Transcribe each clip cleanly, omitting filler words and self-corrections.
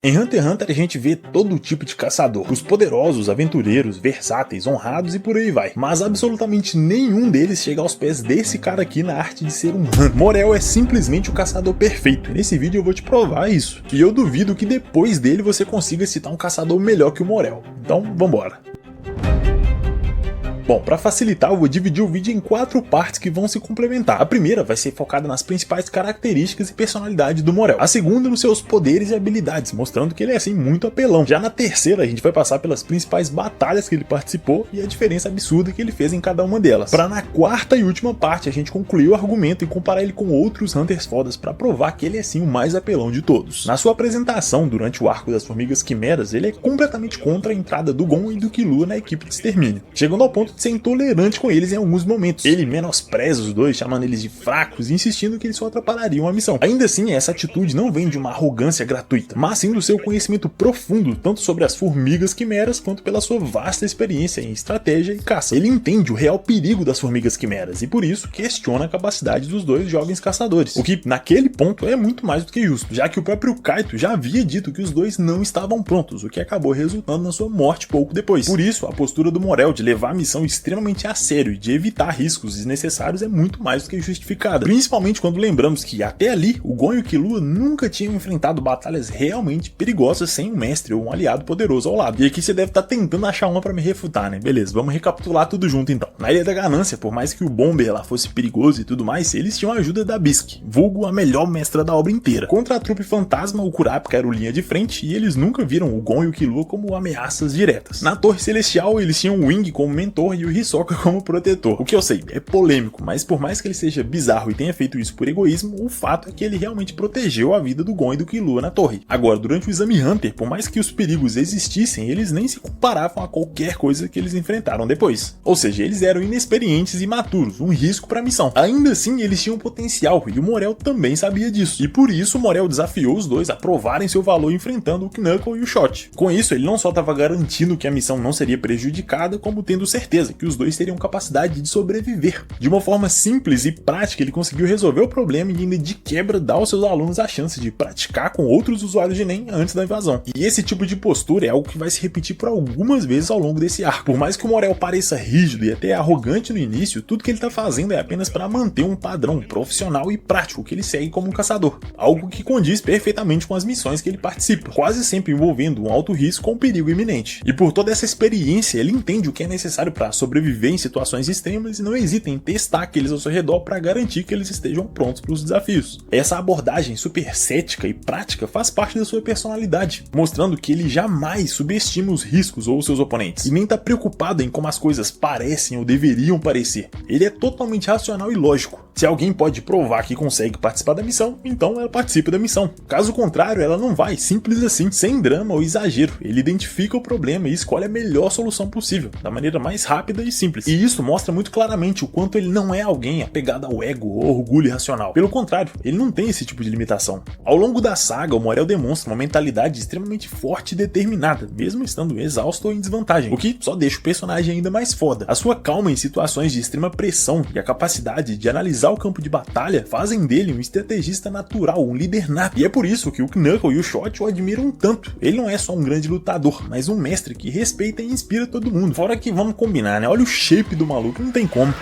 Em Hunter x Hunter a gente vê todo tipo de caçador, os poderosos, aventureiros, versáteis, honrados e por aí vai, mas absolutamente nenhum deles chega aos pés desse cara aqui na arte de ser um Hunter. Morel é simplesmente o caçador perfeito, nesse vídeo eu vou te provar isso, e eu duvido que depois dele você consiga citar um caçador melhor que o Morel, então vambora. Bom, para facilitar eu vou dividir o vídeo em 4 partes que vão se complementar. A primeira vai ser focada nas principais características e personalidade do Morel. A segunda nos seus poderes e habilidades, mostrando que ele é assim muito apelão. Já na terceira a gente vai passar pelas principais batalhas que ele participou e a diferença absurda que ele fez em cada uma delas. Para na quarta e última parte a gente concluir o argumento e comparar ele com outros Hunters fodas para provar que ele é sim o mais apelão de todos. Na sua apresentação durante o arco das Formigas Quimeras, ele é completamente contra a entrada do Gon e do Killua na equipe de extermínio, chegando ao ponto de ser intolerante com eles em alguns momentos. Ele menospreza os dois, chamando eles de fracos e insistindo que eles só atrapalhariam a missão. Ainda assim, essa atitude não vem de uma arrogância gratuita, mas sim do seu conhecimento profundo, tanto sobre as formigas quimeras, quanto pela sua vasta experiência em estratégia e caça. Ele entende o real perigo das formigas quimeras e por isso questiona a capacidade dos dois jovens caçadores, o que naquele ponto é muito mais do que justo, já que o próprio Kaito já havia dito que os dois não estavam prontos, o que acabou resultando na sua morte pouco depois. Por isso, a postura do Morel de levar a missão extremamente a sério e de evitar riscos desnecessários é muito mais do que justificada, principalmente quando lembramos que até ali o Gon e o Killua nunca tinham enfrentado batalhas realmente perigosas sem um mestre ou um aliado poderoso ao lado. E aqui você deve estar tentando achar uma para me refutar, né? Beleza, vamos recapitular tudo junto então. Na Ilha da Ganância, por mais que o Bomber lá fosse perigoso e tudo mais, eles tinham a ajuda da Bisque, vulgo a melhor mestra da obra inteira. Contra a trupe fantasma, o Kurapika era o linha de frente e eles nunca viram o Gon e o Killua como ameaças diretas. Na Torre Celestial, eles tinham o Wing como mentor e o Hisoka como protetor. O que eu sei, é polêmico, mas por mais que ele seja bizarro e tenha feito isso por egoísmo, o fato é que ele realmente protegeu a vida do Gon e do Killua na torre. Agora, durante o exame Hunter, por mais que os perigos existissem, eles nem se comparavam a qualquer coisa que eles enfrentaram depois. Ou seja, eles eram inexperientes e imaturos, um risco para a missão. Ainda assim, eles tinham potencial e o Morel também sabia disso. E por isso o Morel desafiou os dois a provarem seu valor enfrentando o Knuckle e o Shot. Com isso, ele não só estava garantindo que a missão não seria prejudicada, como tendo certeza que os dois teriam capacidade de sobreviver. De uma forma simples e prática, ele conseguiu resolver o problema e ainda de quebra dar aos seus alunos a chance de praticar com outros usuários de Nen antes da invasão. E esse tipo de postura é algo que vai se repetir por algumas vezes ao longo desse arco. Por mais que o Morel pareça rígido e até arrogante no início, tudo que ele está fazendo é apenas para manter um padrão profissional e prático que ele segue como um caçador. Algo que condiz perfeitamente com as missões que ele participa, quase sempre envolvendo um alto risco com um perigo iminente. E por toda essa experiência, ele entende o que é necessário para sobreviver em situações extremas e não hesita em testar aqueles ao seu redor para garantir que eles estejam prontos para os desafios. Essa abordagem super cética e prática faz parte da sua personalidade, mostrando que ele jamais subestima os riscos ou os seus oponentes, e nem está preocupado em como as coisas parecem ou deveriam parecer. Ele é totalmente racional e lógico. Se alguém pode provar que consegue participar da missão, então ela participa da missão. Caso contrário, ela não vai, simples assim, sem drama ou exagero. Ele identifica o problema e escolhe a melhor solução possível, da maneira mais rápida e simples. E isso mostra muito claramente o quanto ele não é alguém apegado ao ego ou orgulho irracional. Pelo contrário, ele não tem esse tipo de limitação. Ao longo da saga, o Morel demonstra uma mentalidade extremamente forte e determinada, mesmo estando exausto ou em desvantagem, o que só deixa o personagem ainda mais foda. A sua calma em situações de extrema pressão e a capacidade de analisar o campo de batalha fazem dele um estrategista natural, um líder nato. E é por isso que o Knuckle e o Shot o admiram tanto. Ele não é só um grande lutador, mas um mestre que respeita e inspira todo mundo. Fora que vamos combinar, né? Olha o shape do maluco, não tem como.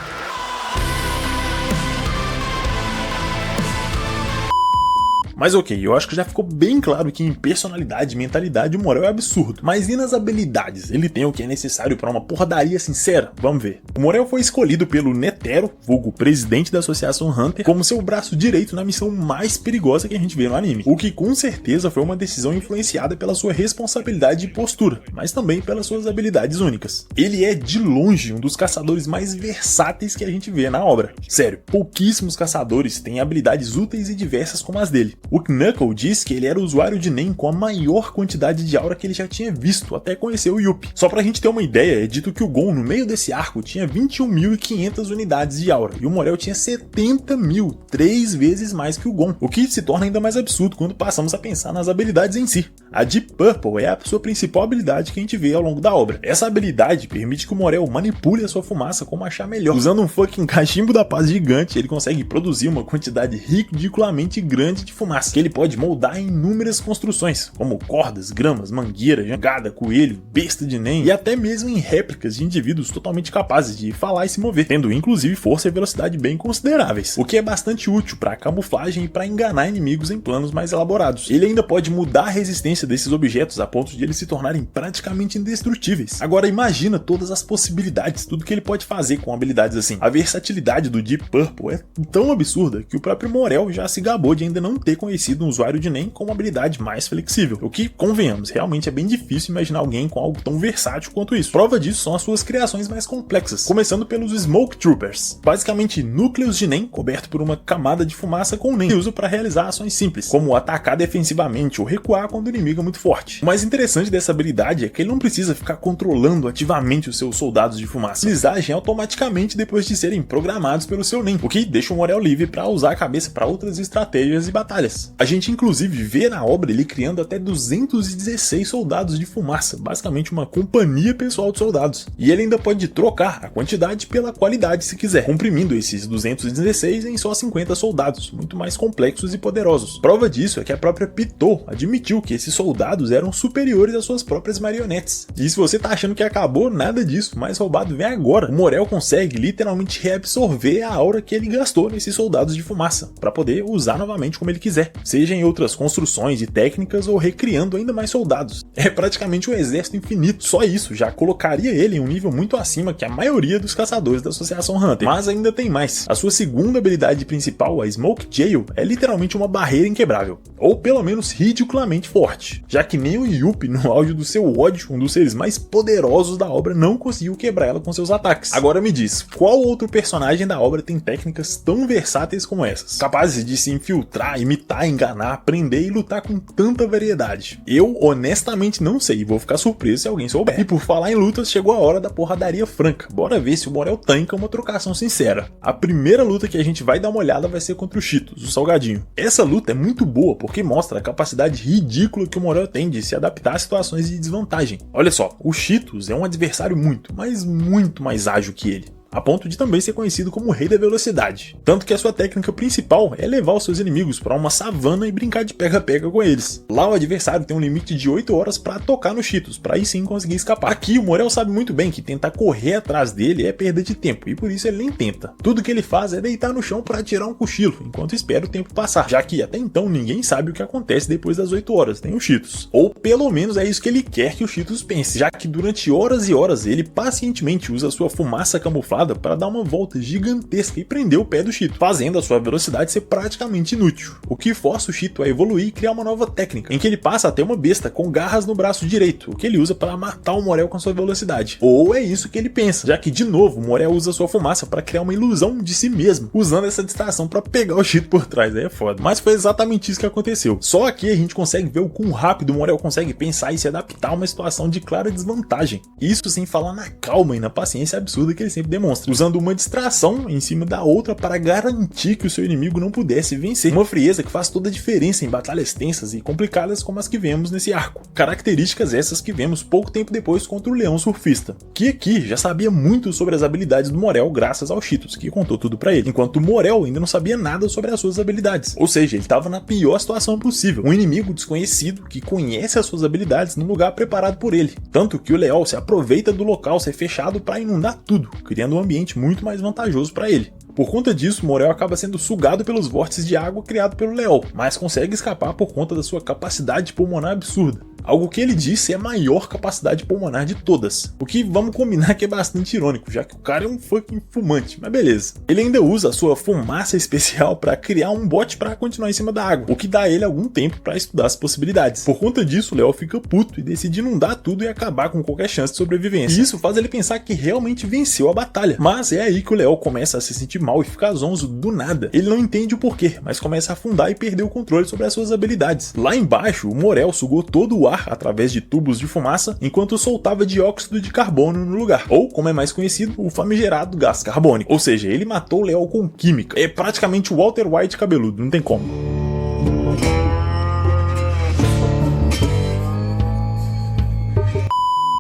Mas ok, eu acho que já ficou bem claro que em personalidade e mentalidade o Morel é absurdo. Mas e nas habilidades? Ele tem o que é necessário para uma porradaria sincera? Vamos ver. O Morel foi escolhido pelo Netero, vulgo presidente da Associação Hunter, como seu braço direito na missão mais perigosa que a gente vê no anime. O que com certeza foi uma decisão influenciada pela sua responsabilidade e postura, mas também pelas suas habilidades únicas. Ele é de longe um dos caçadores mais versáteis que a gente vê na obra. Sério, pouquíssimos caçadores têm habilidades úteis e diversas como as dele. O Knuckle diz que ele era o usuário de Nen com a maior quantidade de aura que ele já tinha visto até conhecer o Yuppie. Só pra gente ter uma ideia, é dito que o Gon no meio desse arco tinha 21.500 unidades de aura e o Morel tinha 70.000, 3 vezes mais que o Gon, o que se torna ainda mais absurdo quando passamos a pensar nas habilidades em si. A Deep Purple é a sua principal habilidade que a gente vê ao longo da obra. Essa habilidade permite que o Morel manipule a sua fumaça como achar melhor. Usando um fucking cachimbo da paz gigante, ele consegue produzir uma quantidade ridiculamente grande de fumaça fumaça, que ele pode moldar em inúmeras construções, como cordas, gramas, mangueira, jangada, coelho, besta de Nen e até mesmo em réplicas de indivíduos totalmente capazes de falar e se mover, tendo inclusive força e velocidade bem consideráveis, o que é bastante útil para camuflagem e para enganar inimigos em planos mais elaborados. Ele ainda pode mudar a resistência desses objetos a ponto de eles se tornarem praticamente indestrutíveis. Agora imagina todas as possibilidades, tudo que ele pode fazer com habilidades assim. A versatilidade do Deep Purple é tão absurda que o próprio Morel já se gabou de ainda não ter conhecido um usuário de Nen com uma habilidade mais flexível, o que, convenhamos, realmente é bem difícil imaginar alguém com algo tão versátil quanto isso. Prova disso são as suas criações mais complexas, começando pelos Smoke Troopers, basicamente núcleos de Nen cobertos por uma camada de fumaça com Nen, que usa para realizar ações simples, como atacar defensivamente ou recuar quando o inimigo é muito forte. O mais interessante dessa habilidade é que ele não precisa ficar controlando ativamente os seus soldados de fumaça, eles agem automaticamente depois de serem programados pelo seu Nen, o que deixa o Morel livre para usar a cabeça para outras estratégias e batalhas. A gente inclusive vê na obra ele criando até 216 soldados de fumaça, basicamente uma companhia pessoal de soldados, e ele ainda pode trocar a quantidade pela qualidade se quiser, comprimindo esses 216 em só 50 soldados, muito mais complexos e poderosos. Prova disso é que a própria Pitou admitiu que esses soldados eram superiores às suas próprias marionetes. E se você tá achando que acabou, nada disso, mais roubado vem agora. O Morel consegue literalmente reabsorver a aura que ele gastou nesses soldados de fumaça, para poder usar novamente como ele quiser, seja em outras construções e técnicas ou recriando ainda mais soldados. É praticamente um exército infinito, só isso já colocaria ele em um nível muito acima que a maioria dos caçadores da Associação Hunter. Mas ainda tem mais. A sua segunda habilidade principal, a Smoke Jail, é literalmente uma barreira inquebrável, ou pelo menos ridiculamente forte, já que nem o Yuppie, no auge do seu ódio, um dos seres mais poderosos da obra, não conseguiu quebrar ela com seus ataques. Agora me diz, qual outro personagem da obra tem técnicas tão versáteis como essas, capazes de se infiltrar, imitar, enganar, prender e lutar com tanta variedade? Eu honestamente não sei, vou ficar surpreso se alguém souber. E por falar em lutas, chegou a hora da porradaria franca. Bora ver se o Morel tanca uma trocação sincera. A primeira luta que a gente vai dar uma olhada vai ser contra o Cheetos, o Salgadinho. Essa luta é muito boa porque mostra a capacidade ridícula que o Morel tem de se adaptar a situações de desvantagem. Olha só, o Cheetos é um adversário muito, mas muito mais ágil que ele, a ponto de também ser conhecido como o rei da velocidade. Tanto que a sua técnica principal é levar os seus inimigos para uma savana e brincar de pega-pega com eles. Lá o adversário tem um limite de 8 horas para tocar no Cheetos, para aí sim conseguir escapar. Aqui o Morel sabe muito bem que tentar correr atrás dele é perda de tempo, e por isso ele nem tenta. Tudo que ele faz é deitar no chão para tirar um cochilo, enquanto espera o tempo passar, já que até então ninguém sabe o que acontece depois das 8 horas, nem o Cheetos. Ou pelo menos é isso que ele quer que o Cheetos pense, já que durante horas e horas ele pacientemente usa sua fumaça camuflada para dar uma volta gigantesca e prender o pé do Cheeto, fazendo a sua velocidade ser praticamente inútil, o que força o Cheeto a evoluir e criar uma nova técnica, em que ele passa a ter uma besta com garras no braço direito, o que ele usa para matar o Morel com sua velocidade. Ou é isso que ele pensa, já que de novo o Morel usa sua fumaça para criar uma ilusão de si mesmo, usando essa distração para pegar o Cheeto por trás, aí é foda. Mas foi exatamente isso que aconteceu. Só aqui a gente consegue ver o quão rápido o Morel consegue pensar e se adaptar a uma situação de clara desvantagem, isso sem falar na calma e na paciência absurda que ele sempre demonstra, usando uma distração em cima da outra para garantir que o seu inimigo não pudesse vencer. Uma frieza que faz toda a diferença em batalhas tensas e complicadas como as que vemos nesse arco. Características essas que vemos pouco tempo depois contra o Leão Surfista, que aqui já sabia muito sobre as habilidades do Morel graças ao Cheetos, que contou tudo para ele, enquanto o Morel ainda não sabia nada sobre as suas habilidades. Ou seja, ele estava na pior situação possível, um inimigo desconhecido que conhece as suas habilidades num lugar preparado por ele. Tanto que o Leal se aproveita do local ser fechado para inundar tudo, criando um ambiente muito mais vantajoso para ele. Por conta disso, Morel acaba sendo sugado pelos vórtices de água criado pelo Leol, mas consegue escapar por conta da sua capacidade pulmonar absurda. Algo que ele disse é a maior capacidade pulmonar de todas. O que vamos combinar que é bastante irônico, já que o cara é um fucking fumante, mas beleza. Ele ainda usa a sua fumaça especial para criar um bote para continuar em cima da água, o que dá a ele algum tempo para estudar as possibilidades. Por conta disso, o Leol fica puto e decide inundar tudo e acabar com qualquer chance de sobrevivência. E isso faz ele pensar que realmente venceu a batalha. Mas é aí que o Leol começa a se sentir mal e ficar zonzo do nada. Ele não entende o porquê, mas começa a afundar e perder o controle sobre as suas habilidades. Lá embaixo, o Morel sugou todo o ar através de tubos de fumaça, enquanto soltava dióxido de carbono no lugar, ou, como é mais conhecido, o famigerado gás carbônico. Ou seja, ele matou o Leol com química. É praticamente o Walter White cabeludo, não tem como.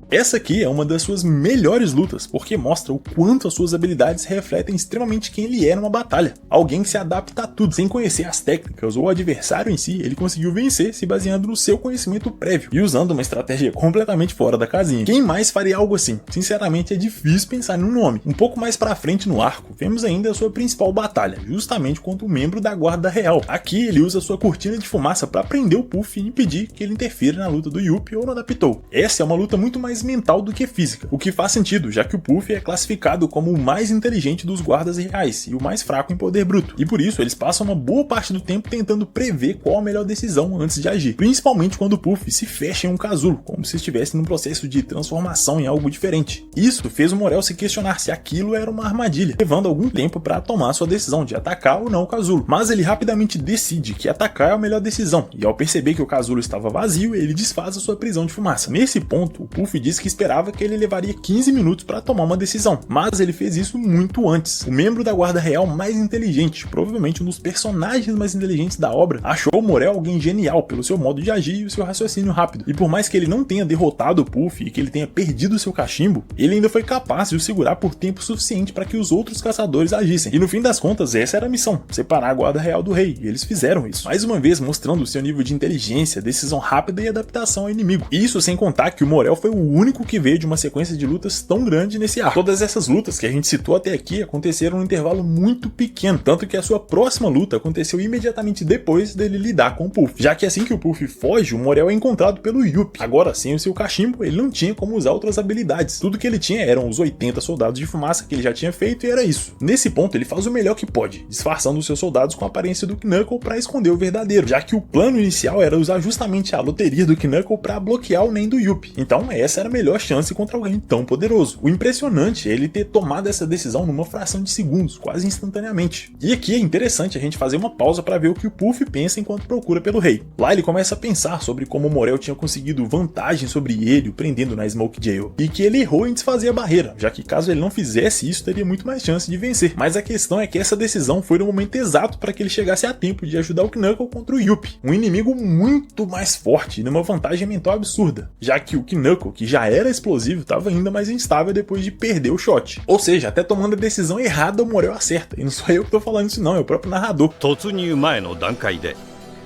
Essa aqui é uma das suas melhores lutas, porque mostra o quanto as suas habilidades refletem extremamente quem ele é numa batalha. Alguém que se adapta a tudo, sem conhecer as técnicas ou o adversário em si, ele conseguiu vencer se baseando no seu conhecimento prévio e usando uma estratégia completamente fora da casinha. Quem mais faria algo assim? Sinceramente é difícil pensar num nome. Um pouco mais pra frente no arco, vemos ainda a sua principal batalha, justamente contra um membro da Guarda Real. Aqui ele usa sua cortina de fumaça para prender o Puff e impedir que ele interfira na luta do Yuppie ou no da Pitou. Essa é uma luta muito mais mental do que física, o que faz sentido, já que o Puff é classificado como o mais inteligente dos guardas reais e o mais fraco em poder bruto, e por isso eles passam uma boa parte do tempo tentando prever qual a melhor decisão antes de agir, principalmente quando o Puff se fecha em um casulo, como se estivesse num processo de transformação em algo diferente. Isso fez o Morel se questionar se aquilo era uma armadilha, levando algum tempo para tomar sua decisão de atacar ou não o casulo, mas ele rapidamente decide que atacar é a melhor decisão, e ao perceber que o casulo estava vazio, ele desfaz a sua prisão de fumaça. Nesse ponto, o Puff diz que esperava que ele levaria 15 minutos para tomar uma decisão, mas ele fez isso muito antes. O membro da Guarda Real mais inteligente, provavelmente um dos personagens mais inteligentes da obra, achou o Morel alguém genial pelo seu modo de agir e o seu raciocínio rápido, e por mais que ele não tenha derrotado o Puff e que ele tenha perdido seu cachimbo, ele ainda foi capaz de o segurar por tempo suficiente para que os outros caçadores agissem, e no fim das contas essa era a missão, separar a Guarda Real do rei, e eles fizeram isso, mais uma vez mostrando seu nível de inteligência, decisão rápida e adaptação ao inimigo. Isso sem contar que o Morel foi o único que veio de uma sequência de lutas tão grande nesse arco. Todas essas lutas que a gente citou até aqui aconteceram num intervalo muito pequeno, tanto que a sua próxima luta aconteceu imediatamente depois dele lidar com o Puff, já que assim que o Puff foge, o Morel é encontrado pelo Yuppie. Agora, sem o seu cachimbo, ele não tinha como usar outras habilidades, tudo que ele tinha eram os 80 soldados de fumaça que ele já tinha feito e era isso. Nesse ponto ele faz o melhor que pode, disfarçando os seus soldados com a aparência do Knuckle para esconder o verdadeiro, já que o plano inicial era usar justamente a loteria do Knuckle para bloquear o Nen do Yuppie. Então essa era a melhor chance contra alguém tão poderoso. O impressionante é ele ter tomado essa decisão numa fração de segundos, quase instantaneamente. E aqui é interessante a gente fazer uma pausa para ver o que o Puff pensa enquanto procura pelo rei. Lá ele começa a pensar sobre como o Morel tinha conseguido vantagem sobre ele, o prendendo na Smoke Jail, e que ele errou em desfazer a barreira, já que caso ele não fizesse isso, teria muito mais chance de vencer. Mas a questão é que essa decisão foi no momento exato para que ele chegasse a tempo de ajudar o Knuckle contra o Yuppie, um inimigo muito mais forte e numa vantagem mental absurda, já que o Knuckle, que já era explosivo, estava ainda mais instável depois de perder o shot. Ou seja, até tomando a decisão errada o Morel acerta, e não sou eu que tô falando isso não, é o próprio narrador. 突入前の段階で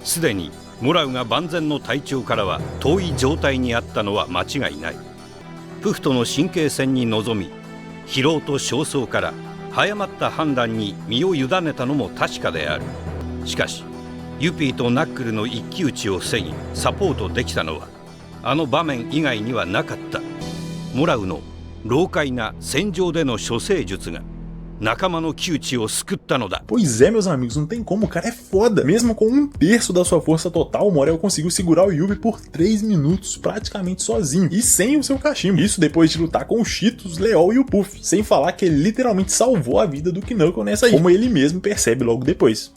すでにモラウが万全の体調からは遠い状態にあったのは間違いない。プフとの神経戦に臨み、疲労と焦燥から早まった判断に身を委ねたのも確かである。しかしユピーとナックルの一騎打ちを防ぎサポートできたのはあの場面以外にはなかった。モラウの老快な戦場での処世術が Pois é, meus amigos, não tem como, o cara é foda. Mesmo com 1/3 da sua força total, o Morel conseguiu segurar o Yuppie por 3 minutos praticamente sozinho e sem o seu cachimbo. Isso depois de lutar com o Cheetos, Leol e o Puff. Sem falar que ele literalmente salvou a vida do Knuckle nessa aí, como ele mesmo percebe logo depois.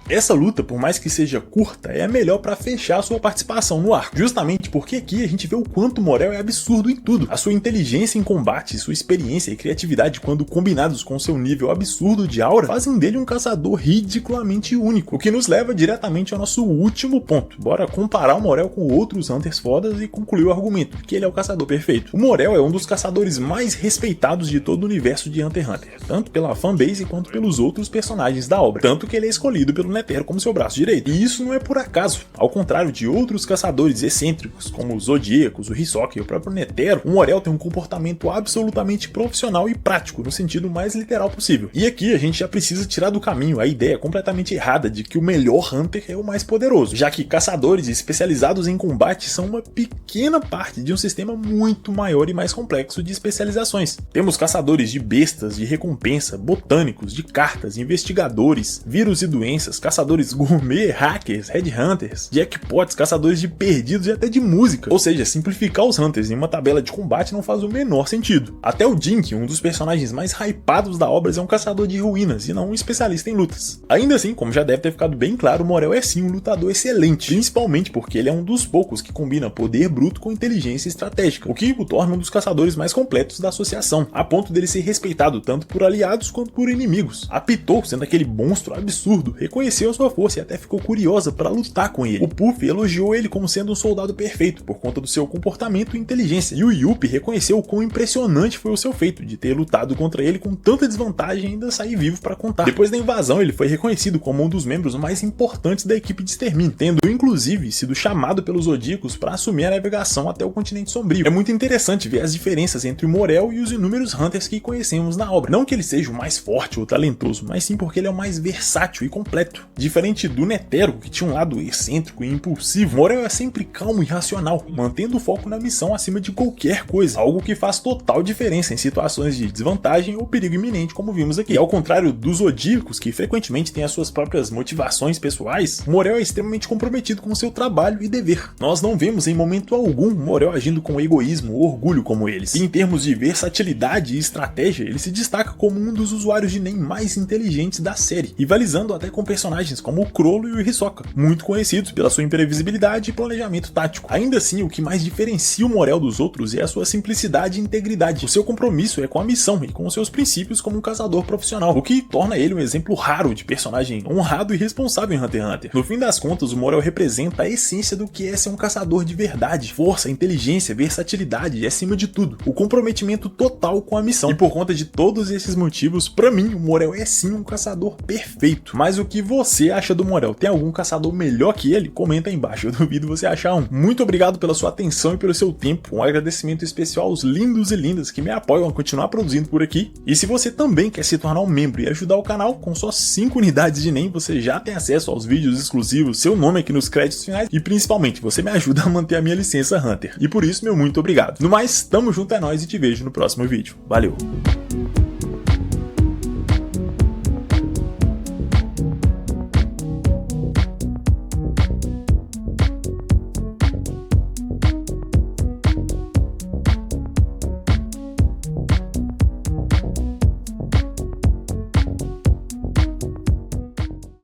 Essa luta, por mais que seja curta, é a melhor para fechar sua participação no arco, justamente porque aqui a gente vê o quanto o Morel é absurdo em tudo. A sua inteligência em combate, sua experiência e criatividade, quando combinados com seu nível absurdo de aura, fazem dele um caçador ridiculamente único, o que nos leva diretamente ao nosso último ponto. Bora comparar o Morel com outros Hunters fodas e concluir o argumento, que ele é o caçador perfeito. O Morel é um dos caçadores mais respeitados de todo o universo de Hunter x Hunter, tanto pela fanbase quanto pelos outros personagens da obra, tanto que ele é escolhido pelo Netero como seu braço direito. E isso não é por acaso. Ao contrário de outros caçadores excêntricos, como os Zodíacos, o Hisoka e o próprio Netero, o Morel tem um comportamento absolutamente profissional e prático, no sentido mais literal possível. E aqui a gente já precisa tirar do caminho a ideia completamente errada de que o melhor Hunter é o mais poderoso, já que caçadores especializados em combate são uma pequena parte de um sistema muito maior e mais complexo de especializações. Temos caçadores de bestas, de recompensa, botânicos, de cartas, investigadores, vírus e doenças, caçadores gourmet, hackers, headhunters, jackpots, caçadores de perdidos e até de música. Ou seja, simplificar os hunters em uma tabela de combate não faz o menor sentido. Até o Jink, um dos personagens mais hypados da obra, é um caçador de ruínas e não um especialista em lutas. Ainda assim, como já deve ter ficado bem claro, Morel é sim um lutador excelente, principalmente porque ele é um dos poucos que combina poder bruto com inteligência estratégica, o que o torna um dos caçadores mais completos da associação, a ponto dele ser respeitado tanto por aliados quanto por inimigos. A Pitou, sendo aquele monstro absurdo, reconheceu a sua força e até ficou curiosa para lutar com ele. O Puff elogiou ele como sendo um soldado perfeito por conta do seu comportamento e inteligência, e o Yuppie reconheceu o quão impressionante foi o seu feito de ter lutado contra ele com tanta desvantagem e ainda sair vivo para contar. Depois da invasão, ele foi reconhecido como um dos membros mais importantes da equipe de extermínio, tendo inclusive sido chamado pelos Zodíacos para assumir a navegação até o continente sombrio. É muito interessante ver as diferenças entre o Morel e os inúmeros Hunters que conhecemos na obra. Não que ele seja o mais forte ou talentoso, mas sim porque ele é o mais versátil e completo. Diferente do Netero, que tinha um lado excêntrico e impulsivo, Morel é sempre calmo e racional, mantendo o foco na missão acima de qualquer coisa, algo que faz total diferença em situações de desvantagem ou perigo iminente, como vimos aqui. E ao contrário dos Zodíacos, que frequentemente têm as suas próprias motivações pessoais, Morel é extremamente comprometido com seu trabalho e dever. Nós não vemos em momento algum Morel agindo com egoísmo ou orgulho como eles. E em termos de versatilidade e estratégia, ele se destaca como um dos usuários de NEM mais inteligentes da série, rivalizando até com personagens como o Crollo e o Hisoka, muito conhecidos pela sua imprevisibilidade e planejamento tático. Ainda assim, o que mais diferencia o Morel dos outros é a sua simplicidade e integridade. O seu compromisso é com a missão e com os seus princípios como um caçador profissional, o que torna ele um exemplo raro de personagem honrado e responsável em Hunter x Hunter. No fim das contas, o Morel representa a essência do que é ser um caçador de verdade: força, inteligência, versatilidade e, acima de tudo, o comprometimento total com a missão. E por conta de todos esses motivos, pra mim, o Morel é sim um caçador perfeito. Mas o que você acha do Morel? Tem algum caçador melhor que ele? Comenta aí embaixo, eu duvido você achar um. Muito obrigado pela sua atenção e pelo seu tempo. Um agradecimento especial aos lindos e lindas que me apoiam a continuar produzindo por aqui. E se você também quer se tornar um membro e ajudar o canal, com só 5 unidades de NEM você já tem acesso aos vídeos exclusivos, seu nome aqui nos créditos finais e principalmente você me ajuda a manter a minha licença Hunter. E por isso, meu muito obrigado. No mais, tamo junto, é nóis e te vejo no próximo vídeo. Valeu!